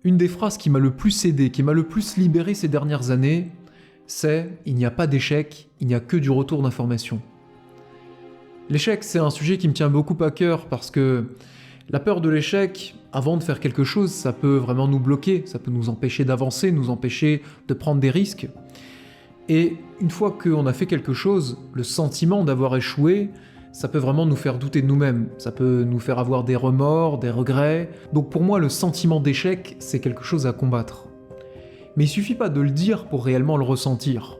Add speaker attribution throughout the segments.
Speaker 1: Une des phrases qui m'a le plus aidé, qui m'a le plus libéré ces dernières années, c'est « il n'y a pas d'échec, il n'y a que du retour d'information ». L'échec, c'est un sujet qui me tient beaucoup à cœur parce que la peur de l'échec, avant de faire quelque chose, ça peut vraiment nous bloquer, ça peut nous empêcher d'avancer, nous empêcher de prendre des risques. Et une fois qu'on a fait quelque chose, le sentiment d'avoir échoué, ça peut vraiment nous faire douter de nous-mêmes, ça peut nous faire avoir des remords, des regrets. Donc pour moi, le sentiment d'échec, c'est quelque chose à combattre. Mais il suffit pas de le dire pour réellement le ressentir.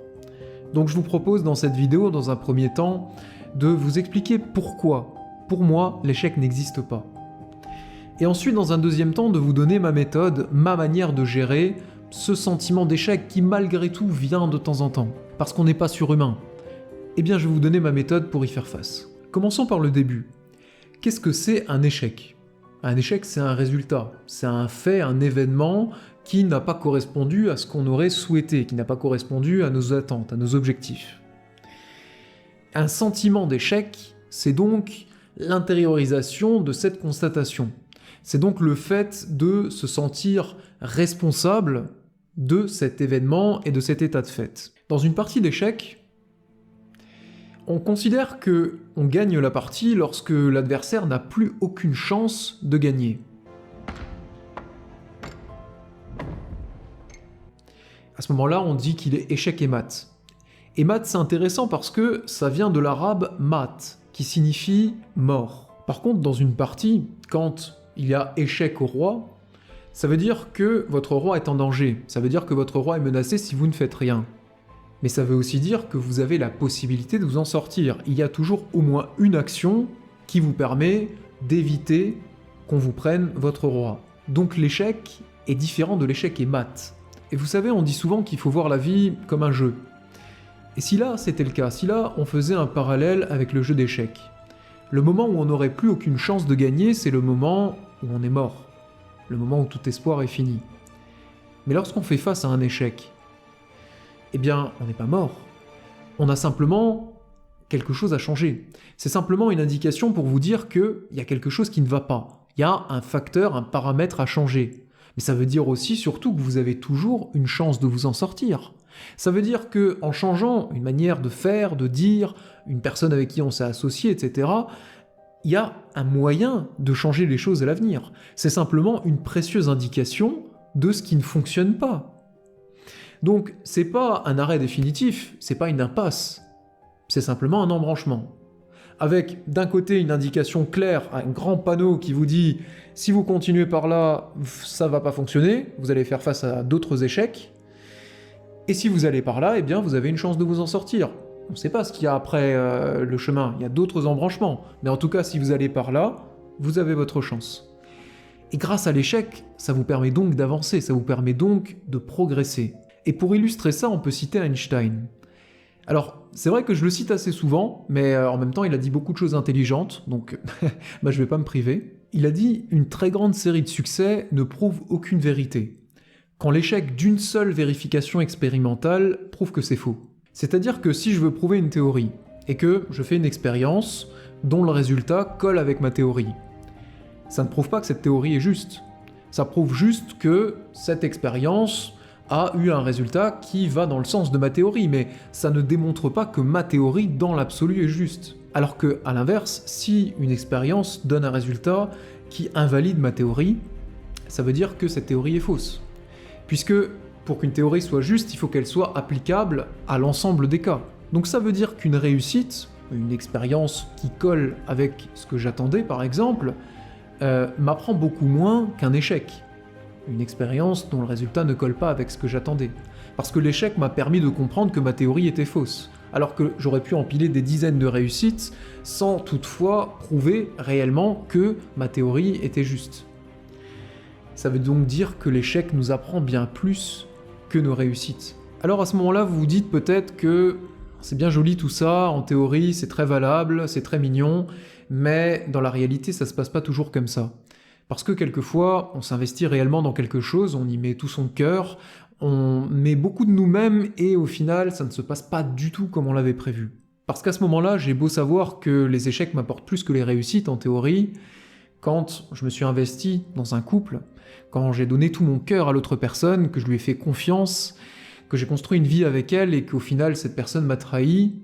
Speaker 1: Donc je vous propose dans cette vidéo, dans un premier temps, de vous expliquer pourquoi, pour moi, l'échec n'existe pas. Et ensuite, dans un deuxième temps, de vous donner ma méthode, ma manière de gérer ce sentiment d'échec qui, malgré tout, vient de temps en temps, parce qu'on n'est pas surhumain. Eh bien, je vais vous donner ma méthode pour y faire face. Commençons par le début. Qu'est-ce que c'est un échec ? Un échec, c'est un résultat, c'est un fait, un événement qui n'a pas correspondu à ce qu'on aurait souhaité, qui n'a pas correspondu à nos attentes, à nos objectifs. Un sentiment d'échec, c'est donc l'intériorisation de cette constatation. C'est donc le fait de se sentir responsable de cet événement et de cet état de fait. Dans une partie d'échec, on considère qu'on gagne la partie lorsque l'adversaire n'a plus aucune chance de gagner. À ce moment-là, on dit qu'il est échec et mat. Et mat, c'est intéressant parce que ça vient de l'arabe mat, qui signifie mort. Par contre, dans une partie, quand il y a échec au roi, ça veut dire que votre roi est en danger, ça veut dire que votre roi est menacé si vous ne faites rien. Mais ça veut aussi dire que vous avez la possibilité de vous en sortir. Il y a toujours au moins une action qui vous permet d'éviter qu'on vous prenne votre roi. Donc l'échec est différent de l'échec et mat. Et vous savez, on dit souvent qu'il faut voir la vie comme un jeu. Et si là, c'était le cas, si là, on faisait un parallèle avec le jeu d'échecs, le moment où on n'aurait plus aucune chance de gagner, c'est le moment où on est mort. Le moment où tout espoir est fini. Mais lorsqu'on fait face à un échec, eh bien, on n'est pas mort. On a simplement quelque chose à changer. C'est simplement une indication pour vous dire qu'il y a quelque chose qui ne va pas. Il y a un facteur, un paramètre à changer. Mais ça veut dire aussi, surtout, que vous avez toujours une chance de vous en sortir. Ça veut dire qu'en changeant une manière de faire, de dire, une personne avec qui on s'est associé, etc., il y a un moyen de changer les choses à l'avenir. C'est simplement une précieuse indication de ce qui ne fonctionne pas. Donc, c'est pas un arrêt définitif, c'est pas une impasse, c'est simplement un embranchement. Avec d'un côté une indication claire, un grand panneau qui vous dit « si vous continuez par là, ça va pas fonctionner, vous allez faire face à d'autres échecs, et si vous allez par là, eh bien vous avez une chance de vous en sortir ». On ne sait pas ce qu'il y a après le chemin, il y a d'autres embranchements, mais en tout cas si vous allez par là, vous avez votre chance. Et grâce à l'échec, ça vous permet donc d'avancer, ça vous permet donc de progresser. Et pour illustrer ça, on peut citer Einstein. Alors, c'est vrai que je le cite assez souvent, mais en même temps, il a dit beaucoup de choses intelligentes, donc bah, je vais pas me priver. Il a dit « Une très grande série de succès ne prouve aucune vérité, quand l'échec d'une seule vérification expérimentale prouve que c'est faux. » C'est-à-dire que si je veux prouver une théorie, et que je fais une expérience dont le résultat colle avec ma théorie, ça ne prouve pas que cette théorie est juste. Ça prouve juste que cette expérience a eu un résultat qui va dans le sens de ma théorie, mais ça ne démontre pas que ma théorie dans l'absolu est juste. Alors que, à l'inverse, si une expérience donne un résultat qui invalide ma théorie, ça veut dire que cette théorie est fausse. Puisque, pour qu'une théorie soit juste, il faut qu'elle soit applicable à l'ensemble des cas. Donc ça veut dire qu'une réussite, une expérience qui colle avec ce que j'attendais par exemple, m'apprend beaucoup moins qu'un échec. Une expérience dont le résultat ne colle pas avec ce que j'attendais. Parce que l'échec m'a permis de comprendre que ma théorie était fausse, alors que j'aurais pu empiler des dizaines de réussites sans toutefois prouver réellement que ma théorie était juste. Ça veut donc dire que l'échec nous apprend bien plus que nos réussites. Alors à ce moment-là, vous vous dites peut-être que c'est bien joli tout ça, en théorie c'est très valable, c'est très mignon, mais dans la réalité ça se passe pas toujours comme ça. Parce que quelquefois, on s'investit réellement dans quelque chose, on y met tout son cœur, on met beaucoup de nous-mêmes et au final, ça ne se passe pas du tout comme on l'avait prévu. Parce qu'à ce moment-là, j'ai beau savoir que les échecs m'apportent plus que les réussites en théorie, Quand je me suis investi dans un couple, quand j'ai donné tout mon cœur à l'autre personne, que je lui ai fait confiance, que j'ai construit une vie avec elle et qu'au final cette personne m'a trahi,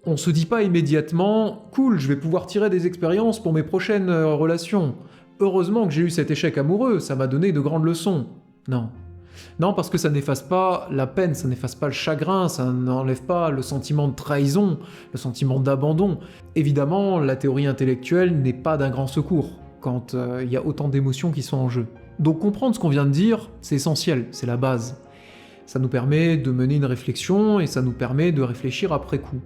Speaker 1: on se dit pas immédiatement « Cool, je vais pouvoir tirer des expériences pour mes prochaines relations. Heureusement que j'ai eu cet échec amoureux, ça m'a donné de grandes leçons. » Non. Non, parce que ça n'efface pas la peine, ça n'efface pas le chagrin, ça n'enlève pas le sentiment de trahison, le sentiment d'abandon. Évidemment, la théorie intellectuelle n'est pas d'un grand secours quand il y a autant d'émotions qui sont en jeu. Donc comprendre ce qu'on vient de dire, c'est essentiel, c'est la base. Ça nous permet de mener une réflexion et ça nous permet de réfléchir après coup.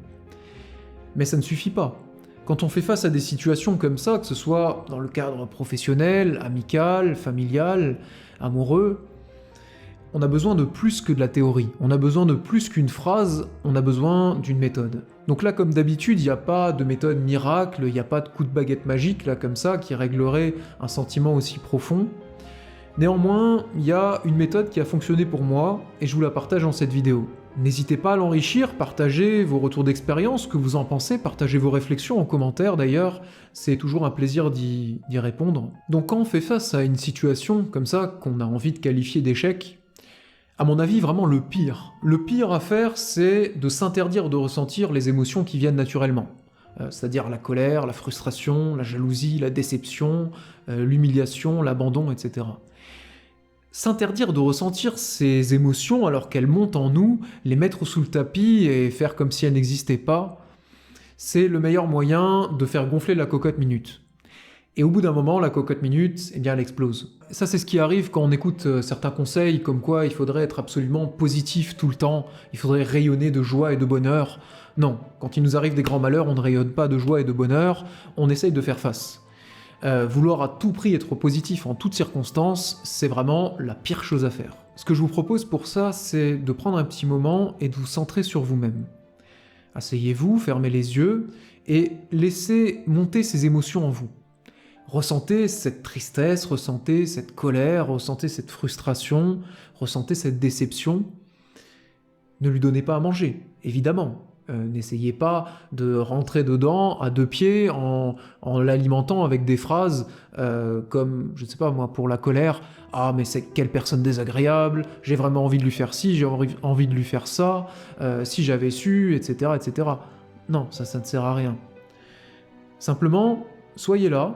Speaker 1: Mais ça ne suffit pas. Quand on fait face à des situations comme ça, que ce soit dans le cadre professionnel, amical, familial, amoureux, on a besoin de plus que de la théorie, on a besoin de plus qu'une phrase, on a besoin d'une méthode. Donc là, comme d'habitude, il n'y a pas de méthode miracle, il n'y a pas de coup de baguette magique, là, comme ça, qui réglerait un sentiment aussi profond. Néanmoins, il y a une méthode qui a fonctionné pour moi, et je vous la partage dans cette vidéo. N'hésitez pas à l'enrichir, partagez vos retours d'expérience, ce que vous en pensez, partagez vos réflexions en commentaire d'ailleurs, c'est toujours un plaisir d'y répondre. Donc quand on fait face à une situation comme ça, qu'on a envie de qualifier d'échec, à mon avis, vraiment le pire à faire, c'est de s'interdire de ressentir les émotions qui viennent naturellement. C'est-à-dire la colère, la frustration, la jalousie, la déception, l'humiliation, l'abandon, etc. S'interdire de ressentir ces émotions alors qu'elles montent en nous, les mettre sous le tapis et faire comme si elles n'existaient pas, c'est le meilleur moyen de faire gonfler la cocotte minute. Et au bout d'un moment, la cocotte minute, eh bien, elle explose. Ça, c'est ce qui arrive quand on écoute certains conseils, comme quoi il faudrait être absolument positif tout le temps, il faudrait rayonner de joie et de bonheur. Non, quand il nous arrive des grands malheurs, on ne rayonne pas de joie et de bonheur, on essaye de faire face. Vouloir à tout prix être positif en toutes circonstances, c'est vraiment la pire chose à faire. Ce que je vous propose pour ça, c'est de prendre un petit moment et de vous centrer sur vous-même. Asseyez-vous, fermez les yeux et laissez monter ces émotions en vous. Ressentez cette tristesse, ressentez cette colère, ressentez cette frustration, ressentez cette déception. Ne lui donnez pas à manger, évidemment. N'essayez pas de rentrer dedans à deux pieds en l'alimentant avec des phrases comme, je ne sais pas moi, pour la colère, « Ah mais c'est quelle personne désagréable, j'ai vraiment envie de lui faire ci, j'ai envie de lui faire ça, si j'avais su, etc. etc. » Non, ça ne sert à rien. Simplement, soyez là,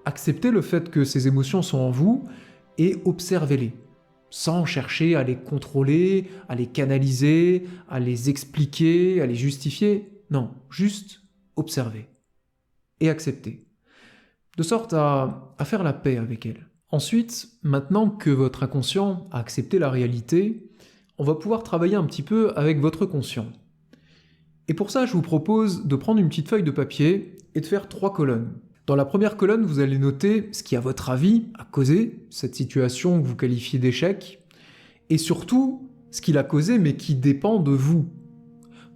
Speaker 1: acceptez le fait que ces émotions sont en vous et observez-les, sans chercher à les contrôler, à les canaliser, à les expliquer, à les justifier. Non, juste observer et accepter, de sorte à faire la paix avec elles. Ensuite, maintenant que votre inconscient a accepté la réalité, on va pouvoir travailler un petit peu avec votre conscient. Et pour ça, je vous propose de prendre une petite feuille de papier et de faire 3 colonnes. Dans la première colonne, vous allez noter ce qui, à votre avis, a causé cette situation que vous qualifiez d'échec, et surtout, ce qu'il a causé mais qui dépend de vous.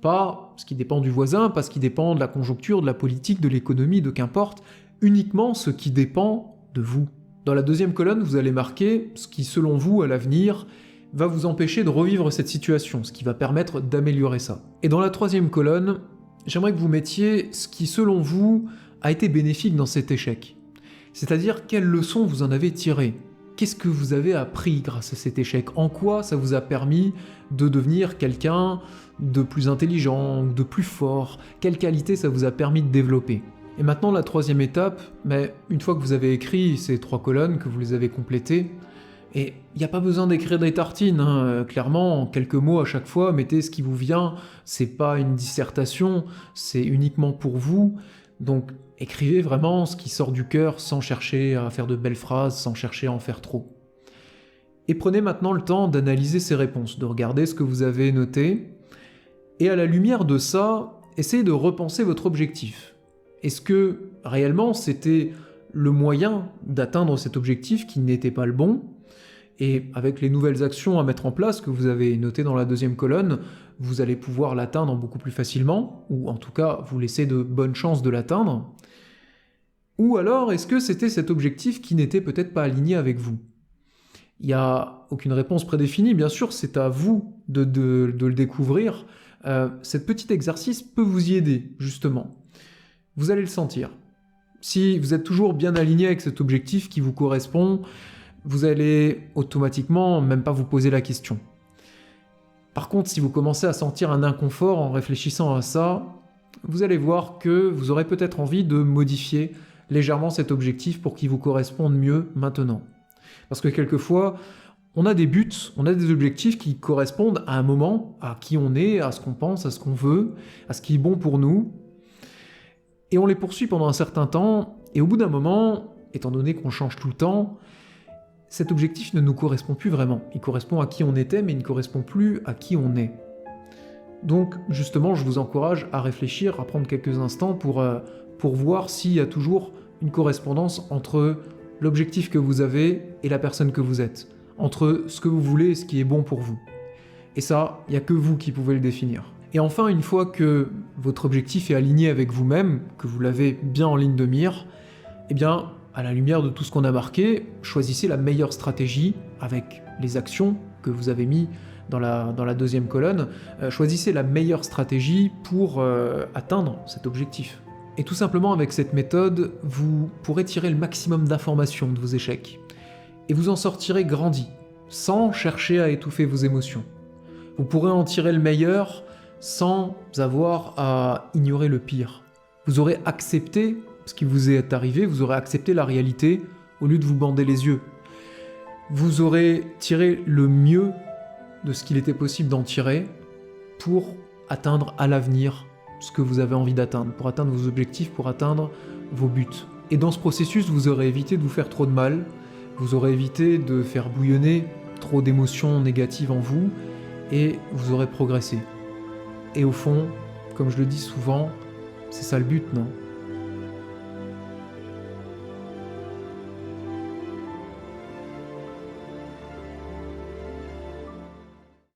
Speaker 1: Pas ce qui dépend du voisin, pas ce qui dépend de la conjoncture, de la politique, de l'économie, de qu'importe, uniquement ce qui dépend de vous. Dans la deuxième colonne, vous allez marquer ce qui, selon vous, à l'avenir, va vous empêcher de revivre cette situation, ce qui va permettre d'améliorer ça. Et dans la troisième colonne, j'aimerais que vous mettiez ce qui, selon vous, a été bénéfique dans cet échec. C'est-à-dire, quelles leçons vous en avez tirées? Qu'est-ce que vous avez appris grâce à cet échec? En quoi ça vous a permis de devenir quelqu'un de plus intelligent, de plus fort? Quelle qualité ça vous a permis de développer? Et maintenant, la troisième étape, mais une fois que vous avez écrit ces 3 colonnes, que vous les avez complétées, et il n'y a pas besoin d'écrire des tartines, hein. Clairement, en quelques mots à chaque fois, mettez ce qui vous vient, c'est pas une dissertation, c'est uniquement pour vous, donc écrivez vraiment ce qui sort du cœur sans chercher à faire de belles phrases, sans chercher à en faire trop. Et prenez maintenant le temps d'analyser ces réponses, de regarder ce que vous avez noté, et à la lumière de ça, essayez de repenser votre objectif. Est-ce que, réellement, c'était le moyen d'atteindre cet objectif qui n'était pas le bon? Et avec les nouvelles actions à mettre en place que vous avez notées dans la deuxième colonne, vous allez pouvoir l'atteindre beaucoup plus facilement, ou en tout cas vous laisser de bonnes chances de l'atteindre. Ou alors, est-ce que c'était cet objectif qui n'était peut-être pas aligné avec vous? Il n'y a aucune réponse prédéfinie, bien sûr, c'est à vous de le découvrir. Cet petit exercice peut vous y aider, justement. Vous allez le sentir. Si vous êtes toujours bien aligné avec cet objectif qui vous correspond, vous allez automatiquement même pas vous poser la question. Par contre, si vous commencez à sentir un inconfort en réfléchissant à ça, vous allez voir que vous aurez peut-être envie de modifier légèrement cet objectif pour qu'il vous corresponde mieux maintenant. Parce que quelquefois, on a des buts, on a des objectifs qui correspondent à un moment, à qui on est, à ce qu'on pense, à ce qu'on veut, à ce qui est bon pour nous. Et on les poursuit pendant un certain temps, et au bout d'un moment, étant donné qu'on change tout le temps, cet objectif ne nous correspond plus vraiment. Il correspond à qui on était, mais il ne correspond plus à qui on est. Donc justement, je vous encourage à réfléchir, à prendre quelques instants pour voir s'il y a toujours une correspondance entre l'objectif que vous avez et la personne que vous êtes, entre ce que vous voulez et ce qui est bon pour vous. Et ça, il n'y a que vous qui pouvez le définir. Et enfin, une fois que votre objectif est aligné avec vous-même, que vous l'avez bien en ligne de mire, eh bien, à la lumière de tout ce qu'on a marqué, choisissez la meilleure stratégie avec les actions que vous avez mis dans la deuxième colonne. Choisissez la meilleure stratégie pour atteindre cet objectif. Et tout simplement avec cette méthode, vous pourrez tirer le maximum d'informations de vos échecs. Et vous en sortirez grandi, sans chercher à étouffer vos émotions. Vous pourrez en tirer le meilleur sans avoir à ignorer le pire. Vous aurez accepté ce qui vous est arrivé, vous aurez accepté la réalité au lieu de vous bander les yeux. Vous aurez tiré le mieux de ce qu'il était possible d'en tirer pour atteindre à l'avenir ce que vous avez envie d'atteindre, pour atteindre vos objectifs, pour atteindre vos buts. Et dans ce processus, vous aurez évité de vous faire trop de mal, vous aurez évité de faire bouillonner trop d'émotions négatives en vous, et vous aurez progressé. Et au fond, comme je le dis souvent, c'est ça le but, non ?